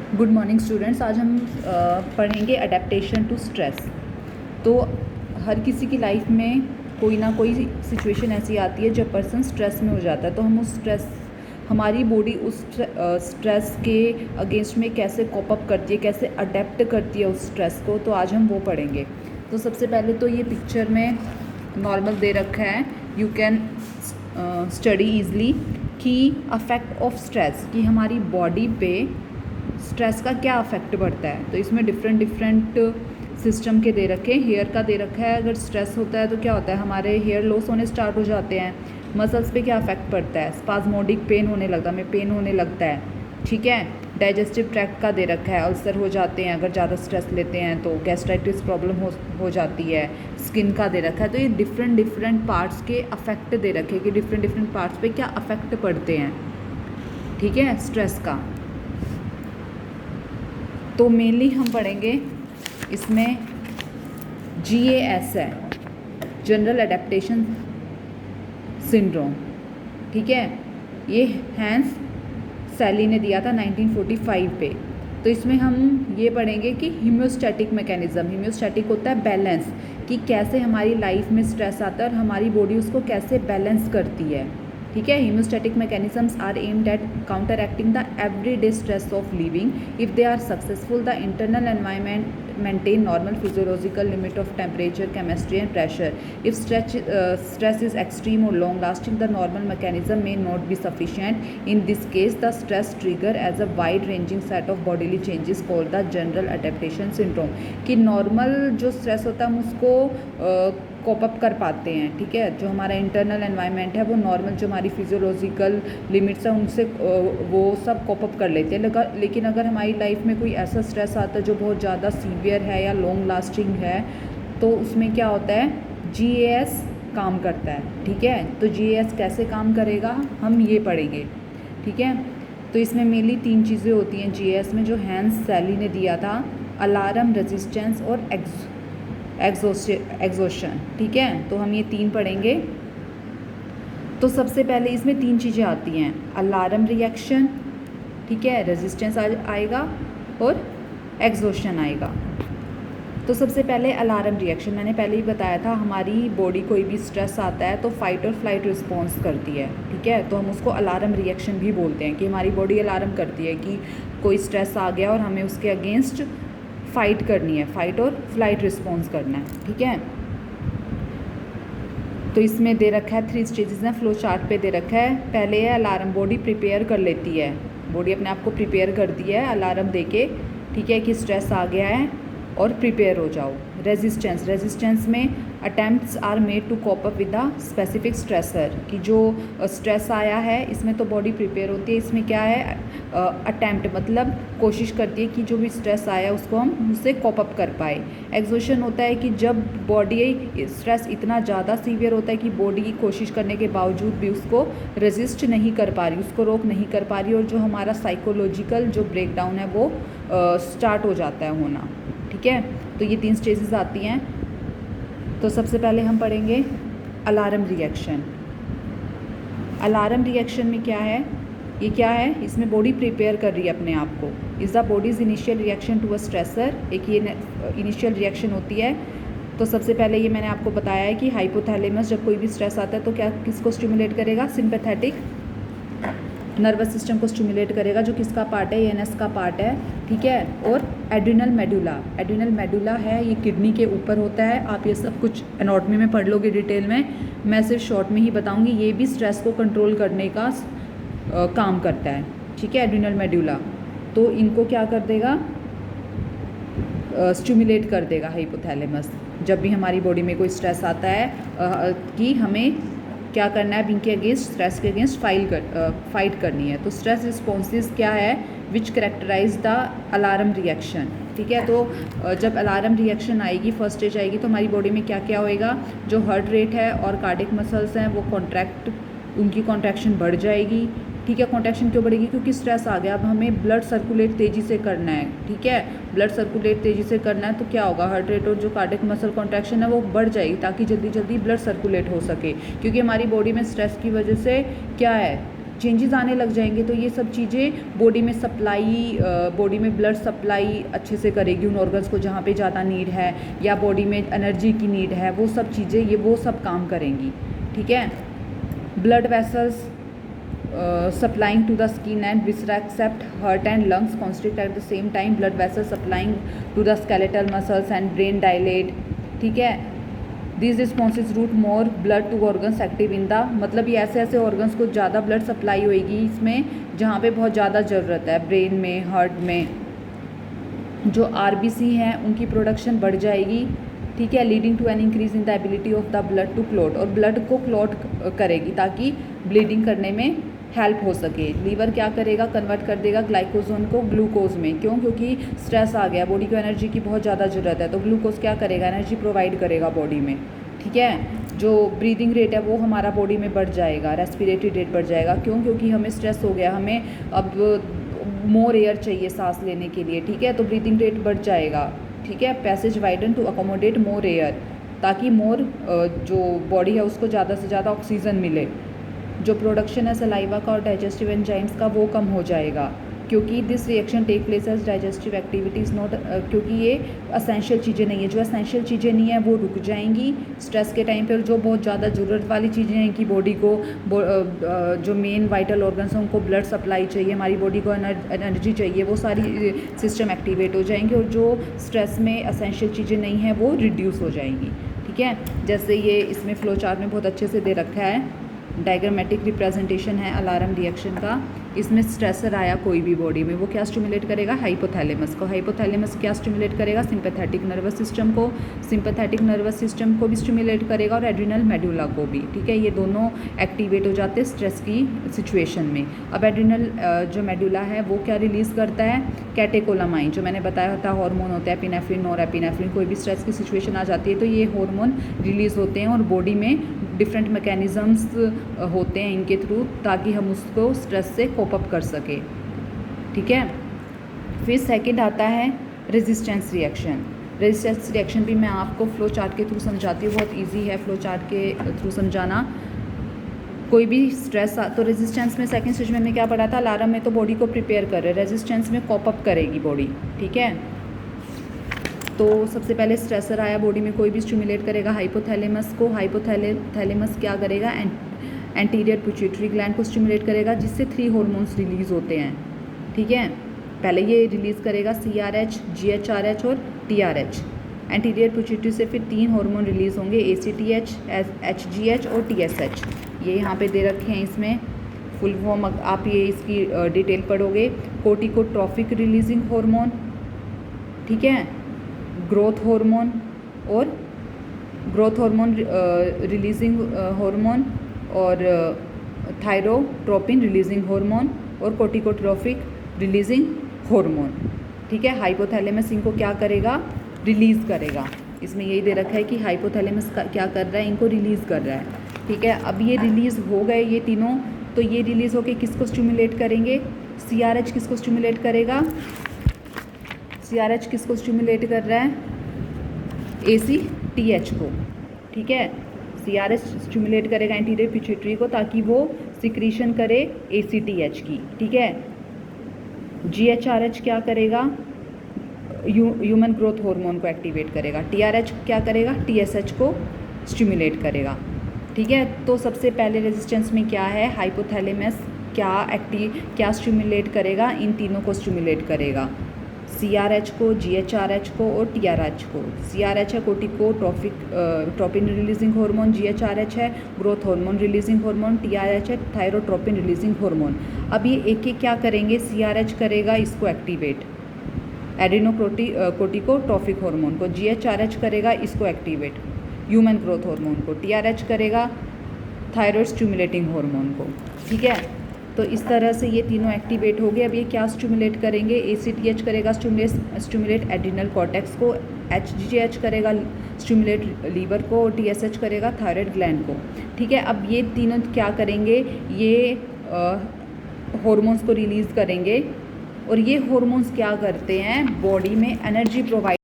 Good morning students. आज हम पढ़ेंगे अडेप्टेशन टू स्ट्रेस। तो हर किसी की लाइफ में कोई ना कोई सिचुएशन ऐसी आती है जब पर्सन स्ट्रेस में हो जाता है, तो हम उस स्ट्रेस हमारी बॉडी उस स्ट्रेस के अगेंस्ट में कैसे कॉप अप करती है, कैसे अडेप्ट करती है उस स्ट्रेस को, तो आज हम वो पढ़ेंगे। तो सबसे पहले तो ये पिक्चर में नॉर्मल दे रखा है, यू कैन स्टडी ईजली कि अफेक्ट ऑफ स्ट्रेस, कि हमारी बॉडी पे स्ट्रेस का क्या अफेक्ट पड़ता है। तो इसमें डिफरेंट सिस्टम के दे रखे हैं। हेयर का दे रखा है, अगर स्ट्रेस होता है तो क्या होता है, हमारे हेयर लॉस होने स्टार्ट हो जाते हैं। मसल्स पे क्या अफेक्ट पड़ता है, स्पाज्मोडिक पेन होने लगता है, हमें पेन होने लगता है, ठीक है। डाइजेस्टिव ट्रैक्ट का दे रखा है, अल्सर हो जाते हैं अगर ज़्यादा स्ट्रेस लेते हैं, तो गैस्ट्राइटिस प्रॉब्लम हो जाती है। स्किन का दे रखा है। तो ये डिफरेंट पार्ट्स के अफेक्ट दे रखे हैं कि डिफरेंट पार्ट्स पे क्या अफेक्ट पड़ते हैं, ठीक है, स्ट्रेस का। तो मेनली हम पढ़ेंगे इसमें GAS है, जनरल एडेप्टेशन सिंड्रोम, ठीक है। ये हैंस सैली ने दिया था 1945 पे। तो इसमें हम ये पढ़ेंगे कि हीमियोस्टैटिक मैकेनिज़्म, हीमियोस्टैटिक होता है बैलेंस, कि कैसे हमारी लाइफ में स्ट्रेस आता है और हमारी बॉडी उसको कैसे बैलेंस करती है, ठीक है। Homeostatic mechanisms are aimed at counteracting the everyday stress of living. If they are successful, the internal environment maintain normal physiological limit of temperature, chemistry and pressure. If stress is extreme or long lasting, the normal mechanism may not be sufficient. In this case, the stress trigger as a wide ranging set of bodily changes called the general adaptation syndrome. कि normal जो stress होता है हम उसको cope up कर पाते हैं, ठीक है। जो हमारा इंटरनल एनवायरनमेंट है वो नॉर्मल जो हमारी फिजियोलॉजिकल लिमिट्स हैं उनसे वो सब कॉप अप कर लेते हैं। लेकिन अगर हमारी लाइफ में कोई ऐसा स्ट्रेस आता है जो बहुत ज़्यादा सीवियर है या लॉन्ग लास्टिंग है, तो उसमें क्या होता है, GAS काम करता है, ठीक है। तो GAS कैसे काम करेगा हम ये पढ़ेंगे, ठीक है। तो इसमें मेनली 3 चीज़ें होती हैं GAS में, जो हैंस सैली ने दिया था, अलार्म, रेजिस्टेंस और एग्जॉशन, ठीक है। तो हम ये 3 पढ़ेंगे। तो सबसे पहले इसमें 3 चीज़ें आती हैं, अलार्म रिएक्शन, ठीक है, रेजिस्टेंस आएगा और एग्जॉशन आएगा। तो सबसे पहले अलार्म रिएक्शन, मैंने पहले ही बताया था, हमारी बॉडी कोई भी स्ट्रेस आता है तो फाइट और फ्लाइट रिस्पॉन्स करती है, ठीक है। तो हम उसको अलार्म रिएक्शन भी बोलते हैं, कि हमारी बॉडी अलार्म करती है कि कोई स्ट्रेस आ गया और हमें उसके अगेंस्ट फाइट करनी है, फाइट और फ्लाइट रिस्पॉन्स करना है, ठीक है। तो इसमें दे रखा है 3 स्टेजेस हैं, फ्लो चार्ट पे दे रखा है। पहले है अलार्म, बॉडी प्रिपेयर कर लेती है, बॉडी अपने आप को प्रिपेयर करती है अलार्म देके, ठीक है, कि स्ट्रेस आ गया है और प्रिपेयर हो जाओ। रेजिस्टेंस में attempts are made to cope up with the specific stressor, कि जो स्ट्रेस आया है इसमें तो बॉडी प्रिपेयर होती है, इसमें क्या है, अटैम्प्ट मतलब कोशिश करती है कि जो भी स्ट्रेस आया उसको हम उससे कॉप अप कर पाए। एग्जॉशन होता है कि जब बॉडी स्ट्रेस इतना ज़्यादा सीवियर होता है कि बॉडी की कोशिश करने के बावजूद भी उसको रेजिस्ट नहीं कर पा रही, उसको रोक नहीं कर पा रही, और जो हमारा साइकोलॉजिकल जो ब्रेकडाउन है वो स्टार्ट हो जाता है होना, ठीक है। तो ये 3 स्टेजेस आती हैं। तो सबसे पहले हम पढ़ेंगे अलार्म रिएक्शन। अलार्म रिएक्शन में क्या है, ये क्या है, इसमें बॉडी प्रिपेयर कर रही है अपने आप को। Is the body's initial reaction to a stressor, एक ये इनिशियल रिएक्शन होती है। तो सबसे पहले ये मैंने आपको बताया है कि हाइपोथैलेमस जब कोई भी स्ट्रेस आता है तो क्या किसको स्टिमुलेट करेगा, सिंपैथेटिक नर्वस सिस्टम को स्टिमुलेट करेगा, जो किसका पार्ट है, ANS का पार्ट है, ठीक है। और एड्रिनल मेडुला है, ये किडनी के ऊपर होता है। आप ये सब कुछ एनाटॉमी में पढ़ लोगे डिटेल में, मैं सिर्फ शॉर्ट में ही बताऊंगी। ये भी स्ट्रेस को कंट्रोल करने का काम करता है, ठीक है, एड्रिनल मेडुला। तो इनको क्या कर देगा, स्टिमुलेट कर देगा हाइपोथैलेमस, जब भी हमारी बॉडी में कोई स्ट्रेस आता है कि हमें क्या करना है, इनके अगेंस्ट, स्ट्रेस के अगेंस्ट फाइट करनी है। तो स्ट्रेस रिस्पॉन्सेज क्या है, विच करेक्टराइज द अलार्म रिएक्शन, ठीक है। तो जब अलार्म रिएक्शन आएगी, फर्स्ट स्टेज आएगी, तो हमारी बॉडी में क्या क्या होएगा, जो हार्ट रेट है और कार्डियक मसल्स हैं वो उनकी कॉन्ट्रैक्शन बढ़ जाएगी, ठीक है। कॉन्ट्रैक्शन क्यों बढ़ेगी, क्योंकि स्ट्रेस आ गया। अब हमें ब्लड सर्कुलेट तेज़ी से करना है, ठीक है, ब्लड सर्कुलेट तेज़ी से करना है, तो क्या होगा, हार्ट रेट और जो कार्डियक मसल कॉन्ट्रैक्शन है वो बढ़ जाएगी, ताकि जल्दी जल्दी ब्लड सर्कुलेट हो सके। क्योंकि हमारी बॉडी में स्ट्रेस की वजह से क्या है, चेंजेस आने लग जाएंगे तो ये सब चीज़ें बॉडी में सप्लाई, बॉडी में ब्लड सप्लाई अच्छे से करेगी उन ऑर्गन्स को जहाँ पे ज़्यादा नीड है, या बॉडी में एनर्जी की नीड है, वो सब चीज़ें ये वो सब काम करेंगी। ठीक है। Blood vessels supplying to the skin and viscera except heart and lungs constrict at the same time. Blood vessels supplying to the skeletal muscles and brain dilate. ठीक है। These responses route more blood to organs active in the, मतलब ये ऐसे ऐसे organs को ज़्यादा blood supply होएगी इसमें जहाँ पे बहुत ज़्यादा ज़रूरत है, ब्रेन में, हार्ट में। जो RBC हैं उनकी प्रोडक्शन बढ़ जाएगी। ठीक है। Leading to an increase in the ability of the blood to clot, और ब्लड को क्लॉट करेगी ताकि ब्लीडिंग करने में हेल्प हो सके। लीवर क्या करेगा, कन्वर्ट कर देगा ग्लाइकोजन को ग्लूकोज में। क्यों? क्योंकि स्ट्रेस आ गया, बॉडी को एनर्जी की बहुत ज़्यादा ज़रूरत है, तो ग्लूकोज क्या करेगा, एनर्जी प्रोवाइड करेगा बॉडी में। ठीक है। जो ब्रीदिंग रेट है वो हमारा बॉडी में बढ़ जाएगा, रेस्पिरेटरी रेट बढ़ जाएगा। क्यों? क्योंकि हमें स्ट्रेस हो गया, हमें अब मोर एयर चाहिए सांस लेने के लिए। ठीक है। तो ब्रीदिंग रेट बढ़ जाएगा। ठीक है। Passage widen to accommodate more air, ताकि मोर जो बॉडी है उसको ज़्यादा से ज़्यादा ऑक्सीजन मिले। जो प्रोडक्शन है सलाइवा का और डाइजेस्टिव एंजाइम्स का वो कम हो जाएगा, क्योंकि this reaction take place as digestive activities not, क्योंकि ये असेंशियल चीज़ें नहीं है। जो असेंशियल चीज़ें नहीं है वो रुक जाएंगी स्ट्रेस के टाइम पर। जो बहुत ज़्यादा ज़रूरत वाली चीज़ें हैं कि बॉडी को जो मेन वाइटल ऑर्गन्स हैं उनको ब्लड सप्लाई चाहिए, हमारी बॉडी को एनर्जी चाहिए, वो सारी सिस्टम एक्टिवेट हो जाएंगे, और जो स्ट्रेस में असेंशियल चीज़ें नहीं हैं वो रिड्यूस हो जाएंगी। ठीक है। जैसे ये इसमें फ्लो चार्ट में बहुत अच्छे से दे रखा है, डायग्रामेटिक रिप्रेजेंटेशन है अलार्म रिएक्शन का। इसमें स्ट्रेसर आया कोई भी बॉडी में, वो क्या स्टिमुलेट करेगा, हाइपोथैलेमस को। हाइपोथैलेमस क्या स्टिमुलेट करेगा, सिंपैथेटिक नर्वस सिस्टम को। सिंपैथेटिक नर्वस सिस्टम को भी स्टिमुलेट करेगा और एड्रिनल मेडुला को भी। ठीक है। ये दोनों एक्टिवेट हो जाते हैं स्ट्रेस की सिचुएशन में। अब एड्रिनल जो मेडुला है वो क्या रिलीज़ करता है, कैटेकोलामाइन, जो मैंने बताया था हार्मोन होता है, एपिनेफ्रिन और एपिनेफ्रिन। कोई भी स्ट्रेस की सिचुएशन आ जाती है तो ये हार्मोन रिलीज़ होते हैं, और बॉडी में डिफरेंट मैकेनिज़म्स होते हैं इनके थ्रू, ताकि हम उसको स्ट्रेस से कोप अप कर सके। ठीक है। फिर सेकंड आता है रेजिस्टेंस रिएक्शन। रेजिस्टेंस रिएक्शन भी मैं आपको फ्लो चार्ट के थ्रू समझाती हूँ, बहुत इजी है फ्लो चार्ट के थ्रू समझाना। कोई भी स्ट्रेस तो रेजिस्टेंस में सेकंड स्टेज में हमने क्या पढ़ा था, अलार्म में तो बॉडी को प्रिपेयर कर रहे, रेजिस्टेंस में कॉप अप करेगी बॉडी। ठीक है। तो सबसे पहले स्ट्रेसर आया बॉडी में, कोई भी स्टिमुलेट करेगा हाइपोथैलेमस को। हाइपोथैलेमस क्या करेगा, एंटीरियर पिट्यूटरी ग्लैंड को स्टिमुलेट करेगा, जिससे 3 हार्मोन्स रिलीज़ होते हैं। ठीक है। पहले ये रिलीज़ करेगा CRH, GHRH और TRH। एंटीरियर पिट्यूटरी से फिर 3 हार्मोन रिलीज़ होंगे, ACTH, HGH और TSH। ये यहाँ पे दे रखे हैं, इसमें फुल फॉर्म आप ये इसकी डिटेल पढ़ोगे। कोर्टिकोट्रॉफिक रिलीजिंग हार्मोन, ठीक है, ग्रोथ हार्मोन और ग्रोथ हार्मोन रिलीजिंग हार्मोन, और थायरोट्रोपिन रिलीजिंग हार्मोन और कोर्टिकोट्रॉफिक रिलीजिंग हार्मोन। ठीक है। हाइपोथैलेमस इनको क्या करेगा, रिलीज़ करेगा। इसमें यही दे रखा है कि हाइपोथैलेमस क्या कर रहा है, इनको रिलीज़ कर रहा है। ठीक है। अब ये रिलीज़ हो गए ये तीनों, तो ये रिलीज़ होके किसको स्टिमुलेट करेंगे, CRH किसको स्टिमुलेट करेगा, CRH किसको स्टिमुलेट कर रहा है, ACTH को। ठीक है। CRH स्टिमुलेट करेगा एंटीरियर पिट्यूटरी को, ताकि वो सिक्रीशन करे ACTH की। ठीक है। GHRH क्या करेगा, ह्यूमन ग्रोथ हार्मोन को एक्टिवेट करेगा। TRH क्या करेगा, TSH को स्टिमुलेट करेगा। ठीक है। तो सबसे पहले रेजिस्टेंस में क्या है, हाइपोथैलेमस क्या स्टिमुलेट करेगा, इन तीनों को स्टिमुलेट करेगा, CRH को, GHRH को और TRH को। CRH है कोर्टिकोट्रॉपिन रिलीजिंग हार्मोन, GHRH है growth hormone releasing hormone, TRH है थायरोट्रोपिन रिलीजिंग हार्मोन। अब ये एक एक क्या करेंगे, CRH करेगा इसको एक्टिवेट, एड्रेनोकोर्टिकोट्रॉफिक हार्मोन को, GHRH करेगा इसको एक्टिवेट, ह्यूमन ग्रोथ हार्मोन को, TRH करेगा थायराइड स्टिमुलेटिंग हार्मोन को। ठीक है। तो इस तरह से ये तीनों एक्टिवेट हो गए। अब ये क्या स्टिमुलेट करेंगे, ACTH करेगा स्टिमुलेट एड्रिनल कॉर्टेक्स को, HGH करेगा स्टिमुलेट लीवर को, और TSH करेगा थायराइड ग्लैंड को। ठीक है। अब ये तीनों क्या करेंगे, ये हार्मोन्स को रिलीज़ करेंगे, और ये हार्मोन्स क्या करते हैं, बॉडी में एनर्जी प्रोवाइड